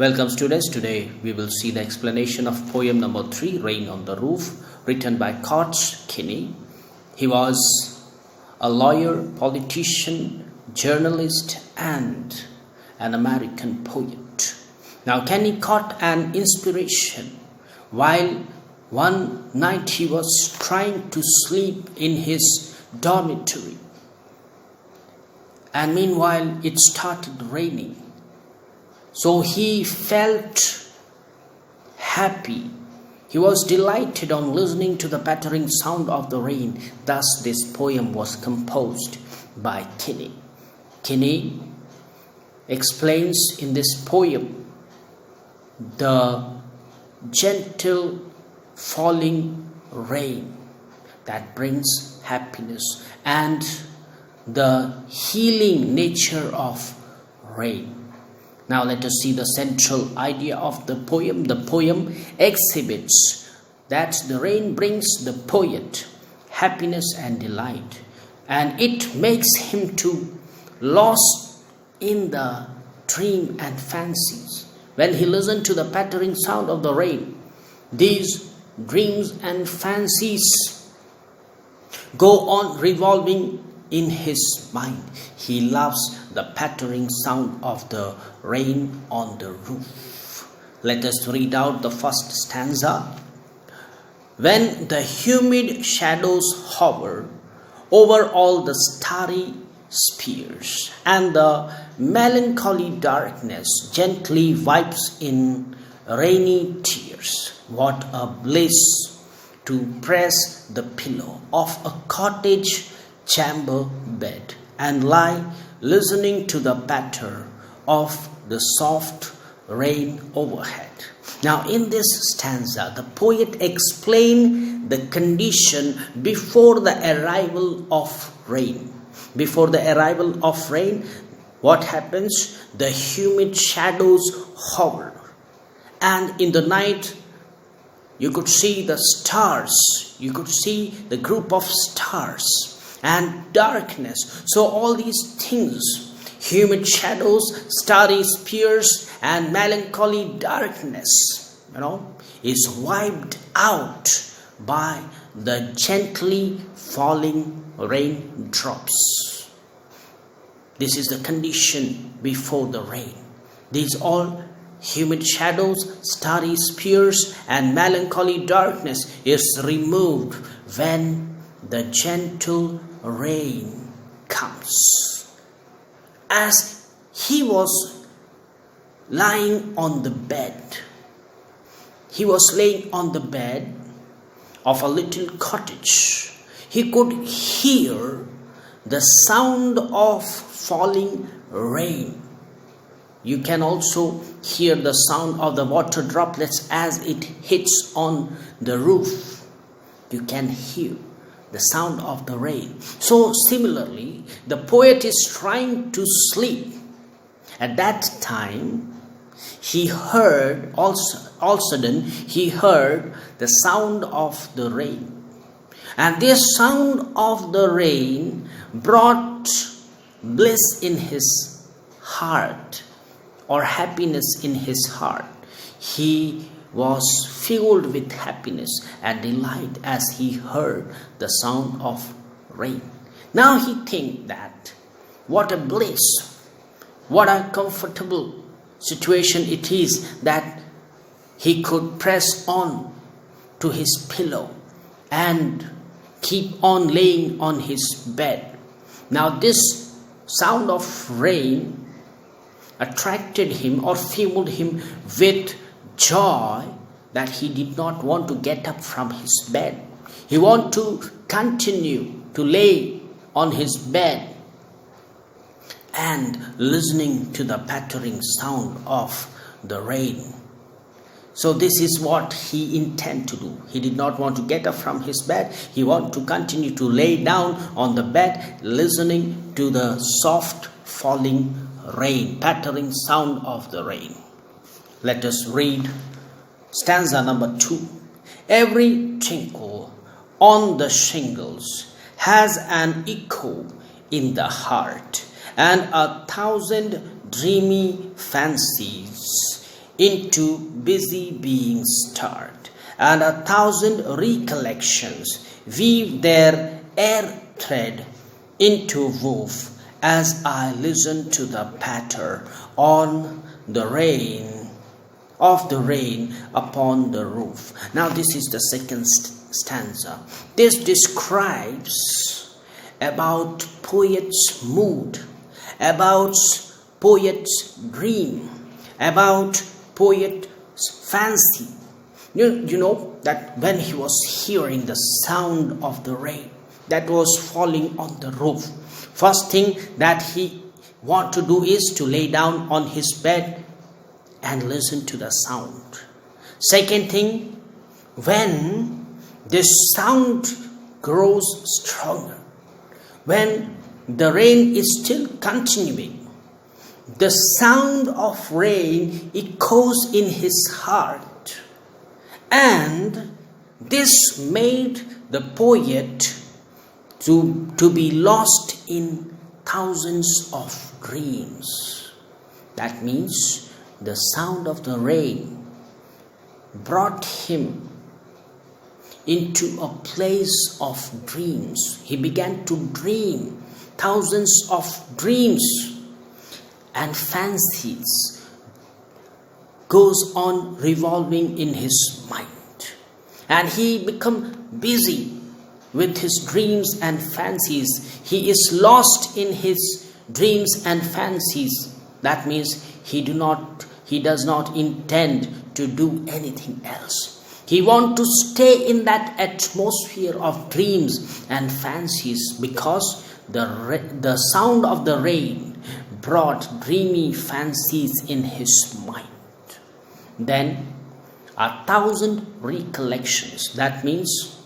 Welcome students, today we will see the explanation of poem number 3, Rain on the Roof, written by Coach Kinney. He was a lawyer, politician, journalist and an American poet. Now Kenny caught an inspiration while one night he was trying to sleep in his dormitory, and meanwhile it started raining. So he felt happy. He was delighted on listening to the pattering sound of the rain. Thus this poem was composed by Kinney. Kinney explains in this poem the gentle falling rain that brings happiness and the healing nature of rain. Now let us see the central idea of the poem. The poem exhibits that the rain brings the poet happiness and delight, and it makes him to lost in the dream and fancies. When he listened to the pattering sound of the rain, these dreams and fancies go on revolving in his mind. He loves the pattering sound of the rain on the roof. Let us read out the first stanza. When the humid shadows hover over all the starry spheres, and the melancholy darkness gently wipes in rainy tears, what a bliss to press the pillow of a cottage chamber bed and lie listening to the patter of the soft rain overhead. Now in this stanza, the poet explained the condition before the arrival of rain. Before the arrival of rain, what happens? The humid shadows hover, and in the night you could see the stars, you could see the group of stars, and darkness. So all these things, humid shadows, starry spheres and melancholy darkness, is wiped out by the gently falling raindrops. This is the condition before the rain. These all humid shadows, starry spheres and melancholy darkness is removed when the gentle rain comes. As he was lying on the bed, he was laying on the bed of a little cottage. He could hear the sound of falling rain. You can also hear the sound of the water droplets as it hits on the roof. You can hear the sound of the rain. So similarly, the poet is trying to sleep. At that time, he heard, all of a sudden, he heard the sound of the rain. And this sound of the rain brought bliss in his heart, or happiness in his heart. He was filled with happiness and delight as he heard the sound of rain. Now he thinks that what a bliss, what a comfortable situation it is that he could press on to his pillow and keep on laying on his bed. Now this sound of rain attracted him or filled him with joy that he did not want to get up from his bed. He wanted to continue to lay on his bed and listening to the pattering sound of the rain. So this is what he intended to do. He did not want to get up from his bed. He wanted to continue to lay down on the bed, listening to the soft falling rain, pattering sound of the rain. Let us read stanza number 2. Every tinkle on the shingles has an echo in the heart, and 1,000 dreamy fancies into busy being stirred, and 1,000 recollections weave their air thread into woof as I listen to the patter on the rain of the rain upon the roof. Now this is the second stanza. This describes about poet's mood, about poet's dream, about poet's fancy. You know that when he was hearing the sound of the rain that was falling on the roof, first thing that he want to do is to lay down on his bed and listen to the sound. Second thing, when this sound grows stronger, when the rain is still continuing, the sound of rain echoes in his heart, and this made the poet to be lost in thousands of dreams. That means the sound of the rain brought him into a place of dreams. He began to dream thousands of dreams, and fancies goes on revolving in his mind, and he become busy with his dreams and fancies. He is lost in his dreams and fancies. That means he does not intend to do anything else. He wants to stay in that atmosphere of dreams and fancies, because the sound of the rain brought dreamy fancies in his mind. Then 1,000 recollections, that means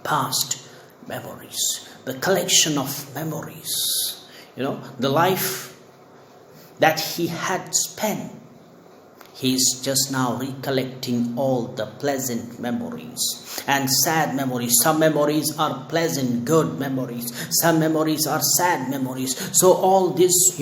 past memories, the collection of memories, the life that he had spent. He is just now recollecting all the pleasant memories and sad memories. Some memories are pleasant, good memories. Some memories are sad memories. So all these,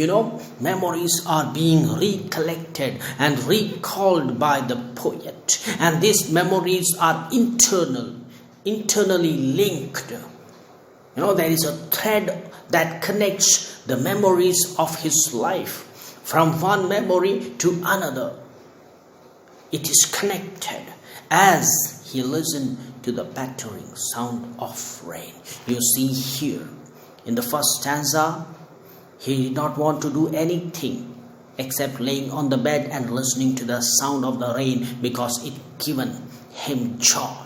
memories are being recollected and recalled by the poet. And these memories are internally linked. There is a thread that connects the memories of his life from one memory to another. It is connected as he listened to the pattering sound of rain. You see here in the first stanza, he did not want to do anything except laying on the bed and listening to the sound of the rain, because it given him joy.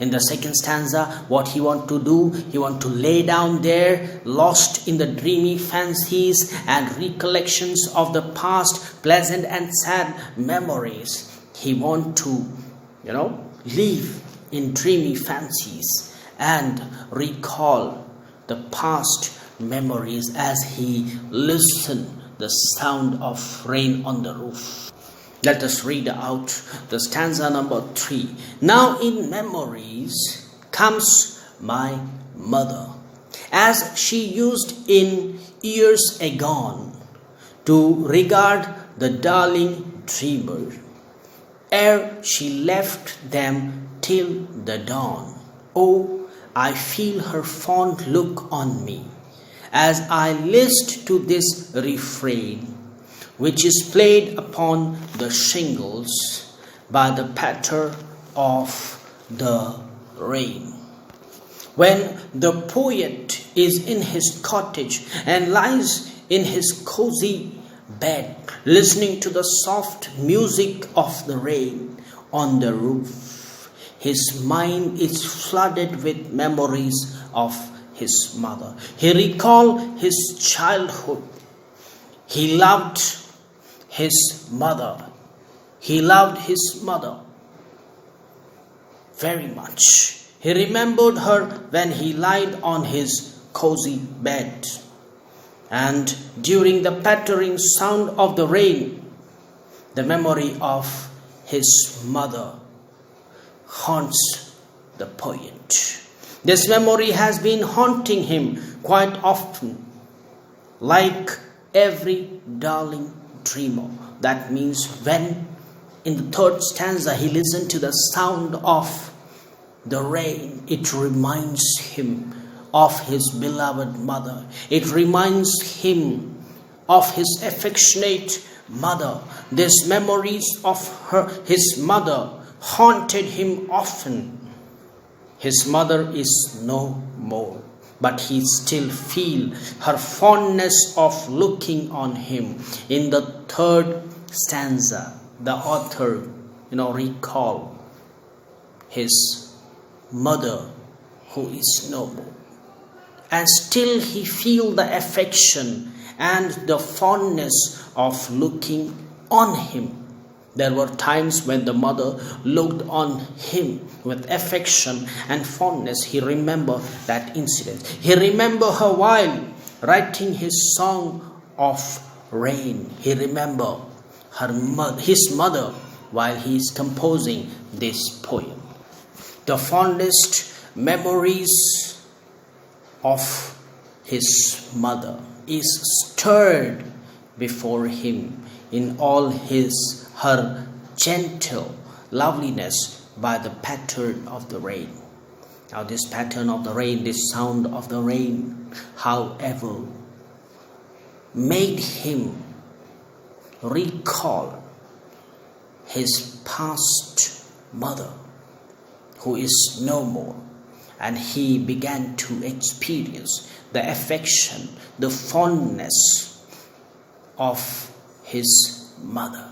In the second stanza, what he want to do, he want to lay down there, lost in the dreamy fancies and recollections of the past, pleasant and sad memories. He want to, live in dreamy fancies and recall the past memories as he listened the sound of rain on the roof. Let us read out the stanza number 3. Now in memories comes my mother, as she used in years agone to regard the darling dreamer, ere she left them till the dawn. Oh, I feel her fond look on me, as I list to this refrain, which is played upon the shingles by the patter of the rain. When the poet is in his cottage and lies in his cozy bed, listening to the soft music of the rain on the roof, his mind is flooded with memories of his mother. He recalled his childhood. He loved his mother. He loved his mother very much. He remembered her when he lied on his cozy bed. And during the pattering sound of the rain, the memory of his mother haunts the poet. This memory has been haunting him quite often, like every darling dreamer. That means when in the third stanza, he listened to the sound of the rain. It reminds him of his beloved mother. It reminds him of his affectionate mother. These memories of his mother haunted him often. His mother is no more, but he still feels her fondness of looking on him. In the third stanza, the author, recall his mother who is no more. And still he feels the affection and the fondness of looking on him. There were times when the mother looked on him with affection and fondness. He remembered that incident. He remembered her while writing his song of rain. He remembered his mother while he is composing this poem. The fondest memories of his mother is stirred before him in all her gentle loveliness by the pattern of the rain. Now this pattern of the rain, this sound of the rain, however, made him recall his past mother who is no more, and he began to experience the affection, the fondness of his mother.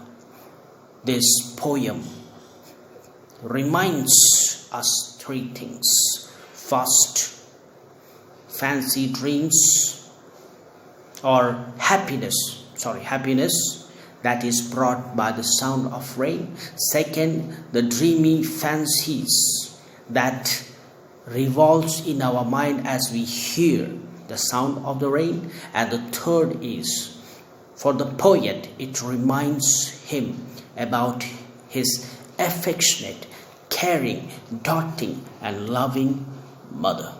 This poem reminds us three things. First, fancy dreams or happiness that is brought by the sound of rain. Second, the dreamy fancies that revolves in our mind as we hear the sound of the rain. And the third is, for the poet, it reminds him about his affectionate, caring, doting, and loving mother.